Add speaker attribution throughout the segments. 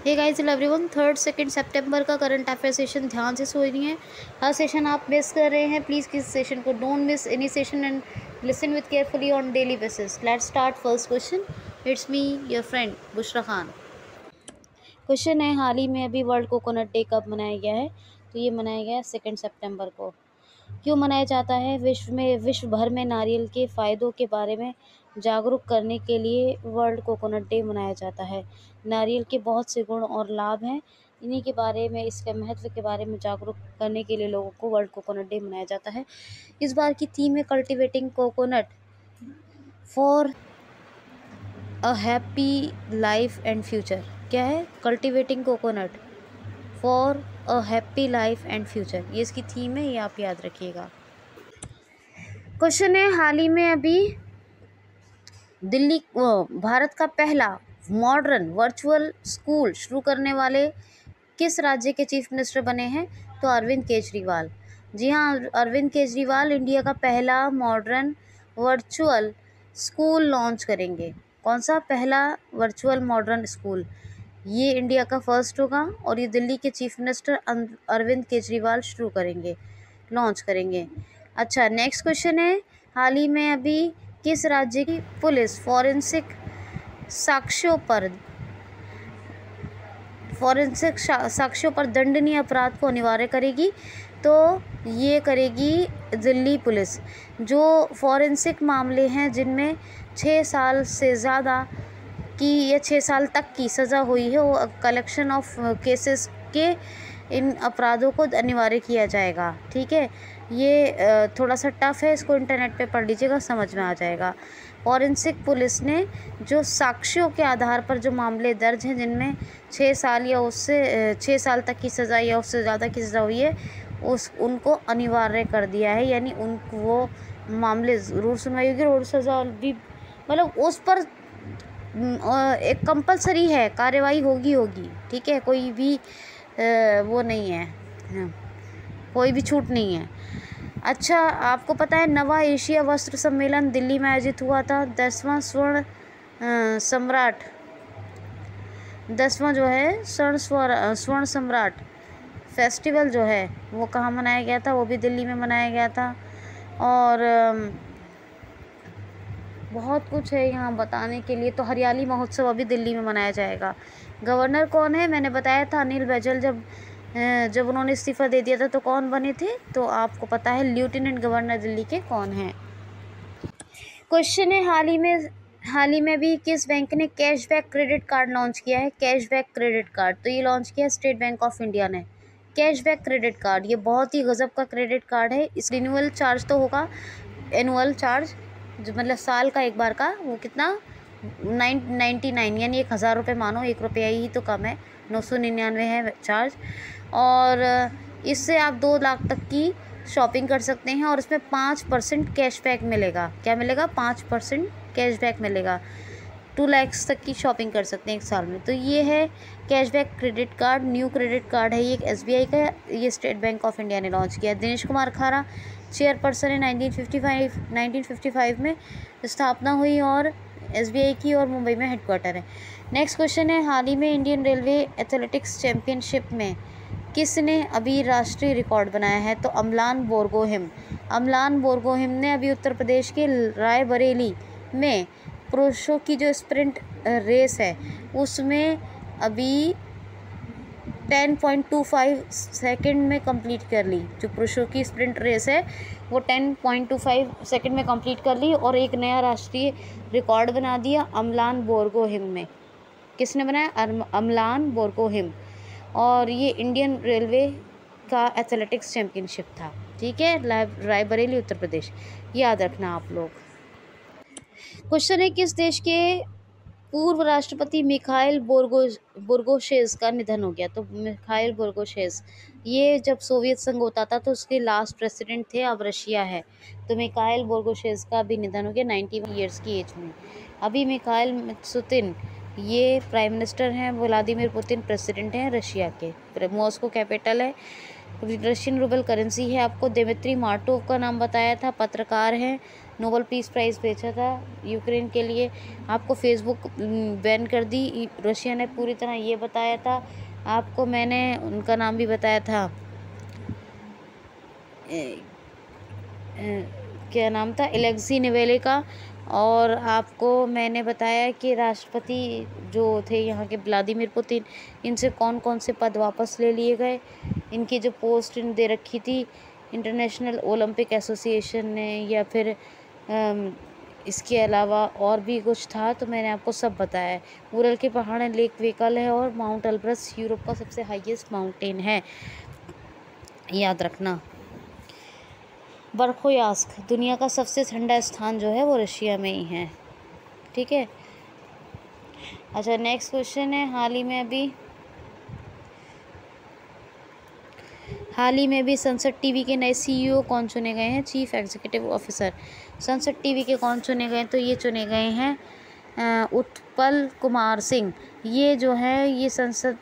Speaker 1: हे guys hello everyone, 3rd 2nd सितंबर का current affair session ध्यान से सुनिए। हर सेशन आप मिस कर रहे हैं, प्लीज़ किस सेशन को don't miss any session and listen with carefully on daily basis. Let's start first question. It's me your friend Bushra Khan. Question है, हाल ही में अभी वर्ल्ड कोकोनट डे कब मनाया गया है? तो ये मनाया गया है 2 सितंबर को। क्यों मनाया जाता है? विश्व भर में नारियल के फ़ायदों के बारे में जागरूक करने के लिए वर्ल्ड कोकोनट डे मनाया जाता है। नारियल के बहुत से गुण और लाभ हैं, इन्हीं के बारे में, इसके महत्व के बारे में जागरूक करने के लिए लोगों को वर्ल्ड कोकोनट डे मनाया जाता है। इस बार की थीम है cultivating coconut for a happy life and future. क्या है? Cultivating coconut for a happy life and future, ये इसकी थीम है, ये आप याद रखिएगा। क्वेश्चन है, हाल ही में अभी भारत का पहला मॉडर्न वर्चुअल स्कूल शुरू करने वाले किस राज्य के चीफ मिनिस्टर बने हैं? तो अरविंद केजरीवाल। जी हाँ, अरविंद केजरीवाल इंडिया का पहला मॉडर्न वर्चुअल स्कूल लॉन्च करेंगे। कौन सा पहला वर्चुअल मॉडर्न स्कूल? ये इंडिया का फर्स्ट होगा और ये दिल्ली के चीफ मिनिस्टर अरविंद केजरीवाल शुरू करेंगे, लॉन्च करेंगे। अच्छा, नेक्स्ट क्वेश्चन है, हाल ही में अभी किस राज्य की पुलिस फॉरेंसिक साक्ष्यों पर दंडनीय अपराध को अनिवार्य करेगी? तो ये करेगी दिल्ली पुलिस। जो फॉरेंसिक मामले हैं जिनमें 6 साल से ज़्यादा की या 6 साल तक की सज़ा हुई है, वो कलेक्शन ऑफ केसेस के इन अपराधों को अनिवार्य किया जाएगा। ठीक है, ये थोड़ा सा टफ है, इसको इंटरनेट पे पढ़ लीजिएगा, समझ में आ जाएगा। फॉरेंसिक पुलिस ने जो साक्ष्यों के आधार पर जो मामले दर्ज हैं जिनमें 6 साल या उससे 6 साल तक की सज़ा या उससे ज़्यादा की सज़ा हुई है, उनको अनिवार्य कर दिया है। यानी वो मामले ज़रूर सुनवाई होगी और सज़ा भी, मतलब उस पर एक कंपलसरी है, कार्रवाई होगी। ठीक है, कोई भी वो नहीं है, कोई भी छूट नहीं है। अच्छा, आपको पता है नवा एशिया वस्त्र सम्मेलन दिल्ली में आयोजित हुआ था। 10वां जो है स्वर्ण सम्राट फेस्टिवल जो है वो कहाँ मनाया गया था? वो भी दिल्ली में मनाया गया था। और बहुत कुछ है यहाँ बताने के लिए। तो हरियाली महोत्सव अभी दिल्ली में मनाया जाएगा। गवर्नर कौन है? मैंने बताया था अनिल बैजल जब उन्होंने इस्तीफ़ा दे दिया था तो कौन बने थे? तो आपको पता है लेफ्टिनेंट गवर्नर दिल्ली के कौन हैं। क्वेश्चन है, हाल ही में भी किस बैंक ने कैशबैक क्रेडिट कार्ड लॉन्च किया है? कैशबैक क्रेडिट कार्ड तो ये लॉन्च किया स्टेट बैंक ऑफ इंडिया ने। कैशबैक क्रेडिट कार्ड ये बहुत ही गजब का क्रेडिट कार्ड है। इस रिन्यूअल चार्ज तो होगा, एनुअल चार्ज जो मतलब साल का एक बार का, वो कितना 999 यानी 1000 रुपये मानो, 1 रुपया ही तो कम है, 999 है चार्ज। और इससे आप 2 लाख तक की शॉपिंग कर सकते हैं और इसमें 5% कैशबैक मिलेगा। क्या मिलेगा? 5% कैशबैक मिलेगा। 2 लाख तक की शॉपिंग कर सकते हैं 1 साल में। तो ये है cashback credit card, new credit card है ये, एक SBI का, ये स्टेट बैंक ऑफ इंडिया ने लॉन्च किया। दिनेश कुमार खारा चेयरपर्सन है। 1955 में स्थापना हुई और SBI की, और मुंबई में हेडक्वार्टर है। नेक्स्ट क्वेश्चन है, हाल ही में इंडियन रेलवे एथलेटिक्स चैम्पियनशिप में किसने अभी राष्ट्रीय रिकॉर्ड बनाया है? तो अमलान बोरगोहिम ने अभी उत्तर प्रदेश के रायबरेली में पुरुषों की जो स्प्रिंट रेस है उसमें अभी 10.25 सेकंड में कंप्लीट कर ली। जो पुरुषों की स्प्रिंट रेस है वो 10.25 सेकंड में कंप्लीट कर ली और एक नया राष्ट्रीय रिकॉर्ड बना दिया अमलान बोरगोहिम में। किसने बनाया? अमलान बोरगोहिम। और ये इंडियन रेलवे का एथलेटिक्स चैम्पियनशिप था। ठीक है, रायबरेली उत्तर प्रदेश, याद रखना आप लोग। क्वेश्चन है, किस देश के पूर्व राष्ट्रपति मिखाइल बोर्गोशेज का निधन हो गया? तो मिखाइल बोर्गोशेज, ये जब सोवियत संघ होता था तो उसके लास्ट प्रेसिडेंट थे, अब रशिया है। तो मिखाइल बोर्गोशेज का भी निधन हो गया 91 ईयर्स की एज में। अभी मिखाइल मित्सुतिन ये प्राइम मिनिस्टर हैं, व्लादिमीर पुतिन प्रेसिडेंट हैं रशिया के। मॉस्को कैपिटल है। रशियन रूबल करेंसी है। आपको दिमित्री मार्टोव का नाम बताया था, पत्रकार हैं, नोबेल पीस प्राइज़ भेजा था यूक्रेन के लिए। आपको फेसबुक बैन कर दी रशिया ने पूरी तरह, ये बताया था। आपको मैंने उनका नाम भी बताया था, क्या नाम था, एलेक्सी नावल्नी का। और आपको मैंने बताया कि राष्ट्रपति जो थे यहाँ के व्लादिमीर पुतिन, इनसे कौन कौन से पद वापस ले लिए गए। इनकी जो पोस्ट दे रखी थी इंटरनेशनल ओलंपिक एसोसिएशन ने, या फिर इसके अलावा और भी कुछ था, तो मैंने आपको सब बताया है। उरल के पहाड़ हैं, लेक वेकल है, और माउंट एल्ब्रस यूरोप का सबसे हाईएस्ट माउंटेन है, याद रखना। बर्खोयास्क दुनिया का सबसे ठंडा स्थान जो है वो रशिया में ही है, ठीक है। अच्छा, नेक्स्ट क्वेश्चन है, हाल ही में भी संसद टीवी के नए सीईओ कौन चुने गए हैं? चीफ एग्जीक्यूटिव ऑफिसर संसद टीवी के कौन चुने गए? तो ये चुने गए हैं उत्पल कुमार सिंह। ये जो है ये संसद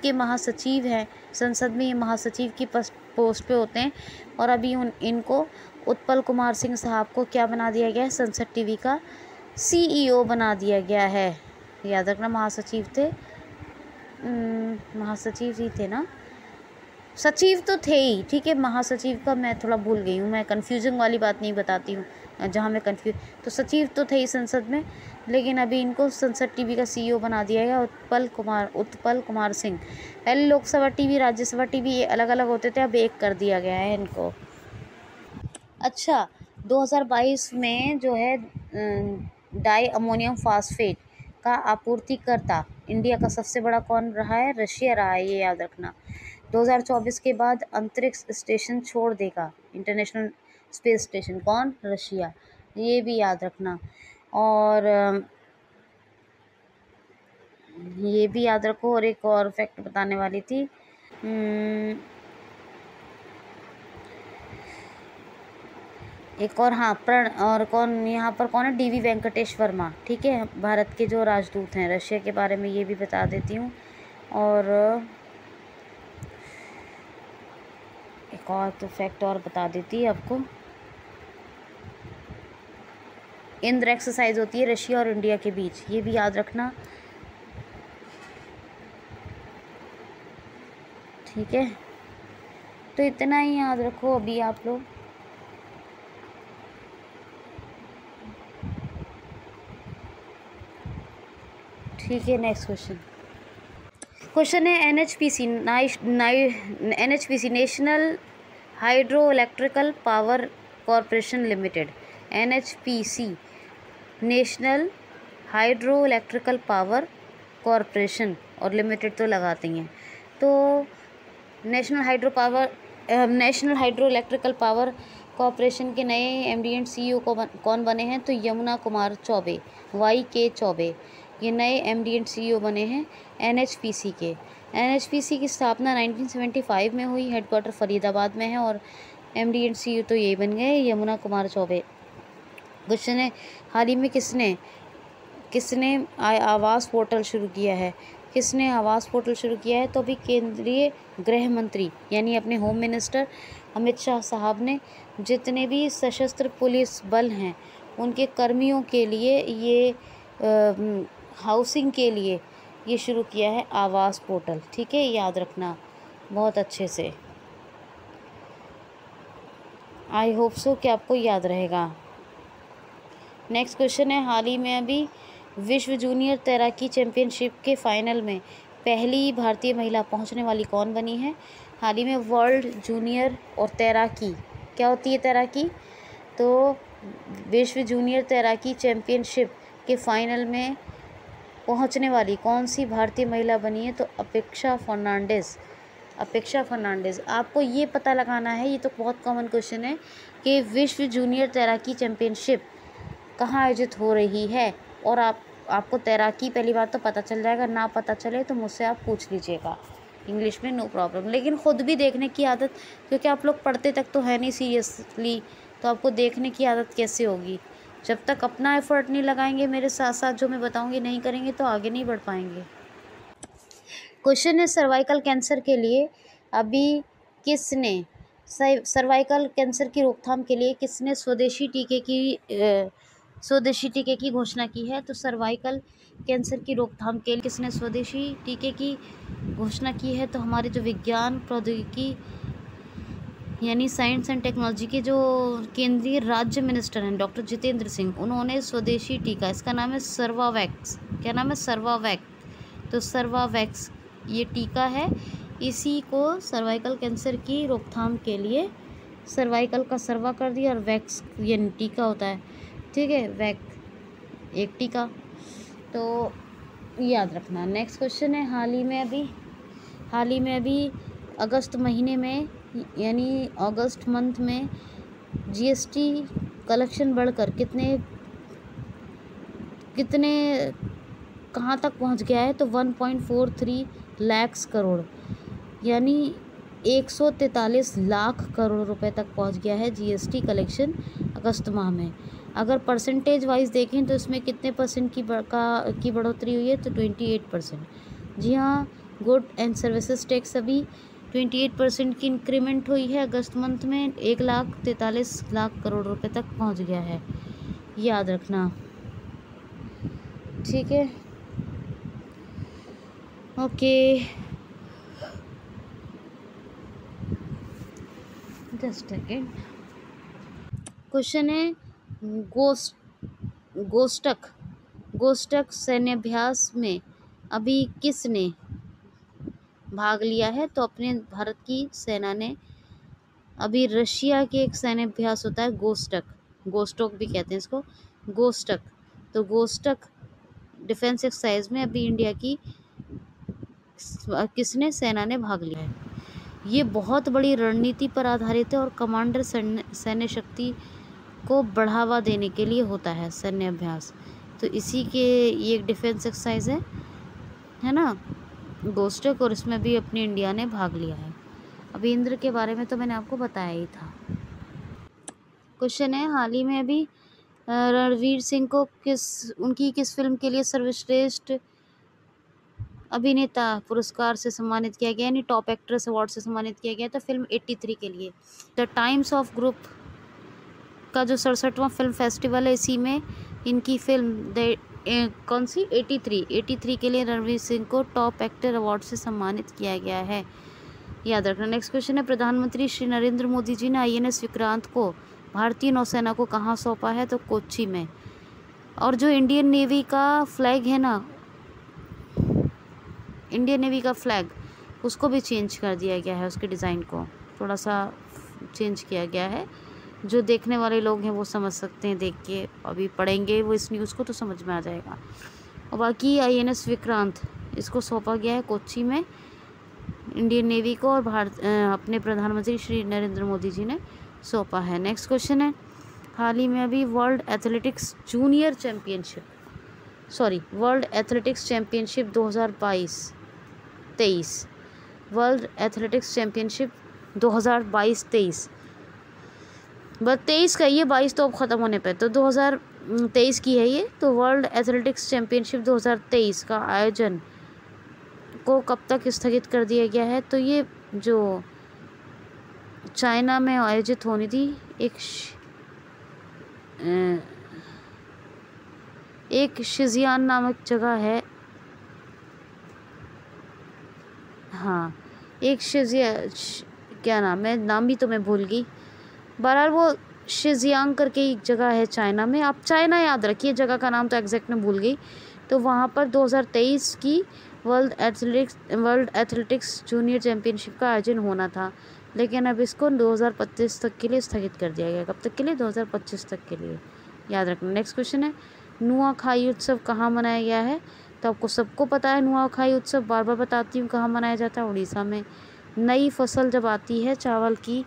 Speaker 1: के महासचिव हैं। संसद में ये महासचिव की पोस्ट पे होते हैं, और अभी इनको उत्पल कुमार सिंह साहब को क्या बना दिया गया है? संसद टीवी का सीईओ बना दिया गया है। याद रखना, महासचिव ही थे ना, सचिव तो थे ही, ठीक है। महासचिव का मैं थोड़ा भूल गई हूँ, मैं कन्फ्यूजन वाली बात नहीं बताती हूँ जहाँ मैं तो सचिव तो थे ही संसद में, लेकिन अभी इनको संसद टीवी का सीईओ बना दिया गया उत्पल कुमार सिंह। पहले लोकसभा टीवी, राज्यसभा टीवी ये अलग अलग होते थे, अब एक कर दिया गया है इनको। अच्छा, 2022 में जो है डाई अमोनियम फास्फेट का आपूर्तिकर्ता इंडिया का सबसे बड़ा कौन रहा है? रशिया रहा है, ये याद रखना। 2024 के बाद अंतरिक्ष स्टेशन छोड़ देगा इंटरनेशनल स्पेस स्टेशन, कौन? रशिया, ये भी याद रखना। और ये भी याद रखो। और एक और फैक्ट बताने वाली थी, एक और, हाँ, और कौन यहाँ पर कौन है? डीवी वेंकटेश वर्मा, ठीक है, भारत के जो राजदूत हैं रशिया के बारे में, ये भी बता देती हूँ। और एक और तो फैक्ट और बता देती है आपको, इंद्र एक्सरसाइज होती है रशिया और इंडिया के बीच, ये भी याद रखना, ठीक है। तो इतना ही याद रखो अभी आप लोग। ठीक है, नेक्स्ट क्वेश्चन है, NHPC national hydro electrical power corporation limited, NHPC national hydro electrical power corporation, और लिमिटेड तो लगाते हैं, तो national hydro electrical power corporation के नए एमडी एंड सीईओ कौन बने हैं? तो यमुना कुमार चौबे, YK चौबे, ये नए एमडी एंड सीईओ बने हैं एनएचपीसी के। एनएचपीसी की स्थापना 1975 में हुई, हेडक्वार्टर फरीदाबाद में है, और एमडी एंड सीईओ तो यही बन गए, यमुना कुमार चौबे। क्वेश्चन है, हाल ही में किसने आवास पोर्टल शुरू किया है? किसने आवास पोर्टल शुरू किया है? तो अभी केंद्रीय गृह मंत्री यानी अपने होम मिनिस्टर अमित शाह साहब ने जितने भी सशस्त्र पुलिस बल हैं उनके कर्मियों के लिए ये हाउसिंग के लिए ये शुरू किया है आवास पोर्टल, ठीक है, याद रखना बहुत अच्छे से। आई होप सो कि आपको याद रहेगा। नेक्स्ट क्वेश्चन है, हाल ही में अभी विश्व जूनियर तैराकी चैंपियनशिप के फाइनल में पहली भारतीय महिला पहुंचने वाली कौन बनी है? हाल ही में वर्ल्ड जूनियर और तैराकी, क्या होती है तैराकी? तो विश्व जूनियर तैराकी चैंपियनशिप के फाइनल में पहुंचने वाली कौन सी भारतीय महिला बनी है? तो अपेक्षा फर्नांडिस। आपको ये पता लगाना है, ये तो बहुत कॉमन क्वेश्चन है कि विश्व जूनियर तैराकी चैंपियनशिप कहाँ आयोजित हो रही है, और आपको तैराकी पहली बात तो पता चल जाएगा, ना पता चले तो मुझसे आप पूछ लीजिएगा इंग्लिश में, नो प्रॉब्लम। लेकिन ख़ुद भी देखने की आदत, क्योंकि आप लोग पढ़ते तक तो है नहीं सीरियसली, तो आपको देखने की आदत कैसे होगी? जब तक अपना एफर्ट नहीं लगाएंगे, मेरे साथ साथ जो मैं बताऊंगी नहीं करेंगे, तो आगे नहीं बढ़ पाएंगे। क्वेश्चन है, सर्वाइकल कैंसर के लिए अभी किसने सर्वाइकल कैंसर की रोकथाम के लिए किसने स्वदेशी टीके की घोषणा की है? तो सर्वाइकल कैंसर की रोकथाम के लिए किसने स्वदेशी टीके की घोषणा की है? तो हमारे जो विज्ञान प्रौद्योगिकी यानी साइंस एंड टेक्नोलॉजी के जो केंद्रीय राज्य मिनिस्टर हैं डॉक्टर जितेंद्र सिंह, उन्होंने स्वदेशी टीका, इसका नाम है सर्वावैक्स। क्या नाम है? सर्वावैक्स। तो सर्वावैक्स ये टीका है, इसी को सर्वाइकल कैंसर की रोकथाम के लिए, सर्वाइकल का सर्वा कर दिया और वैक्स यानी टीका होता है, ठीक है, वैक एक टीका, तो याद रखना। नेक्स्ट क्वेश्चन है, हाल ही में अभी अगस्त महीने में यानी अगस्त मंथ में जीएसटी कलेक्शन बढ़कर कितने कहाँ तक पहुँच गया है? तो 1.43 लाख करोड़ यानी 143 लाख करोड़ रुपए तक पहुँच गया है जीएसटी कलेक्शन अगस्त माह में। अगर परसेंटेज वाइज देखें तो इसमें कितने परसेंट की बढ़ोतरी हुई है? तो 28%। जी हाँ, गुड एंड सर्विसेज टैक्स अभी 28% की इंक्रीमेंट हुई है अगस्त मंथ में, 1,43 लाख करोड़ रुपए तक पहुंच गया है, याद रखना, ठीक है, ओके। Just second. क्वेश्चन है, गोस्टक सैन्याभ्यास में अभी किसने भाग लिया है? तो अपने भारत की सेना ने अभी रशिया के एक सैन्याभ्यास होता है गोस्टोक भी कहते हैं इसको, गोस्टक। तो गोस्टक डिफेंस एक्सरसाइज में अभी इंडिया की किसने सेना ने भाग लिया है? ये बहुत बड़ी रणनीति पर आधारित है और कमांडर सैन्य शक्ति को बढ़ावा देने के लिए होता है सैन्याभ्यास। तो इसी के ये एक डिफेंस एक्सरसाइज है ना गोस्टक, और इसमें भी अपनी इंडिया ने भाग लिया है। अभी इंद्र के बारे में तो मैंने आपको बताया ही था। क्वेश्चन है, हाल ही में अभी रणवीर सिंह को उनकी किस फिल्म के लिए सर्वश्रेष्ठ अभिनेता पुरस्कार से सम्मानित किया गया, यानी टॉप एक्ट्रेस अवार्ड से सम्मानित किया गया था फिल्म 83 के लिए। द टाइम्स ऑफ ग्रुप का जो 67वां फिल्म फेस्टिवल है, इसी में इनकी फिल्म कौन सी 83 के लिए रणवीर सिंह को टॉप एक्टर अवार्ड से सम्मानित किया गया है, याद रखना। नेक्स्ट क्वेश्चन है, प्रधानमंत्री श्री नरेंद्र मोदी जी ने INS विक्रांत को भारतीय नौसेना को कहाँ सौंपा है? तो कोच्चि में। और जो इंडियन नेवी का फ्लैग है ना, इंडियन नेवी का फ्लैग, उसको भी चेंज कर दिया गया है, उसके डिज़ाइन को थोड़ा सा चेंज किया गया है। जो देखने वाले लोग हैं वो समझ सकते हैं, देख के अभी पढ़ेंगे वो इस न्यूज़ को तो समझ में आ जाएगा। और बाकी INS विक्रांत इसको सौंपा गया है कोच्चि में इंडियन नेवी को, और अपने प्रधानमंत्री श्री नरेंद्र मोदी जी ने सौंपा है। नेक्स्ट क्वेश्चन है, हाल ही में अभी world athletics championship 2022-23 world athletics championship 2022-23 बस 23 का, ये 22 तो अब ख़त्म होने पे, तो 2023 की है ये। तो वर्ल्ड एथलेटिक्स चैम्पियनशिप 2023 का आयोजन को कब तक स्थगित कर दिया गया है? तो ये जो चाइना में आयोजित होनी थी, एक शिजियान नामक जगह है, हाँ एक क्या नाम है, नाम भी तो मैं भूल गई, बहरहाल वो शिजियांग करके एक जगह है चाइना में, आप चाइना याद रखिए, जगह का नाम तो एग्जैक्ट मैं भूल गई। तो वहाँ पर 2023 की वर्ल्ड एथलेटिक्स जूनियर चैम्पियनशिप का आयोजन होना था, लेकिन अब इसको 2025 तक के लिए स्थगित कर दिया गया। कब तक के लिए? 2025 तक के लिए, याद रखना। नेक्स्ट क्वेश्चन है, नुआखाई उत्सव कहाँ मनाया गया है? तो आपको सबको पता है नुआखाई उत्सव, बार बार बताती हूँ, कहाँ मनाया जाता है? उड़ीसा में। नई फसल जब आती है चावल की,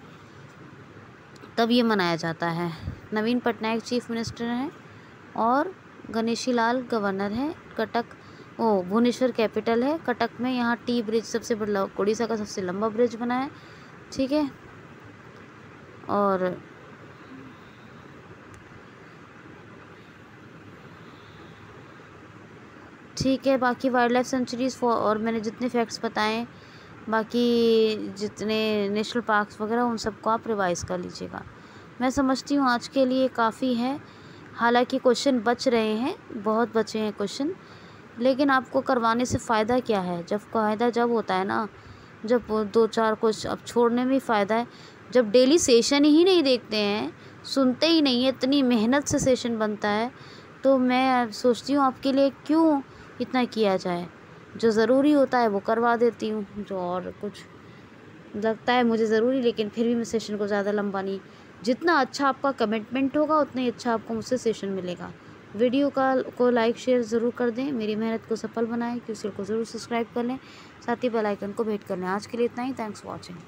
Speaker 1: तब ये मनाया जाता है। नवीन पटनायक चीफ मिनिस्टर हैं और गणेशी लाल गवर्नर हैं। भुवनेश्वर कैपिटल है। कटक में यहाँ टी ब्रिज सबसे बड़ा, उड़ीसा का सबसे लंबा ब्रिज बना है, ठीक है। और ठीक है, बाकी वाइल्ड लाइफ सेंचुरीज़ और मैंने जितने फैक्ट्स बताएं, बाकी जितने नेशनल पार्क्स वगैरह, उन सबको आप रिवाइज़ कर लीजिएगा। मैं समझती हूँ आज के लिए काफ़ी है। हालांकि क्वेश्चन बच रहे हैं, बहुत बचे हैं क्वेश्चन, लेकिन आपको करवाने से फ़ायदा क्या है? जब फ़ायदा जब होता है ना, जब 2-4 कुछ अब छोड़ने में ही फ़ायदा है। जब डेली सेशन ही नहीं देखते हैं, सुनते ही नहीं है, इतनी मेहनत से सेशन बनता है, तो मैं सोचती हूँ आपके लिए क्यों इतना किया जाए। जो ज़रूरी होता है वो करवा देती हूँ, जो और कुछ लगता है मुझे ज़रूरी, लेकिन फिर भी मैं सेशन को ज़्यादा लंबा नहीं। जितना अच्छा आपका कमिटमेंट होगा उतना ही अच्छा आपको मुझसे सेशन मिलेगा। वीडियो को लाइक शेयर ज़रूर कर दें, मेरी मेहनत को सफल बनाएं। किसी को ज़रूर सब्सक्राइब कर लें, साथ ही बेल आइकन को हिट कर लें। आज के लिए इतना ही। Thanks for watching.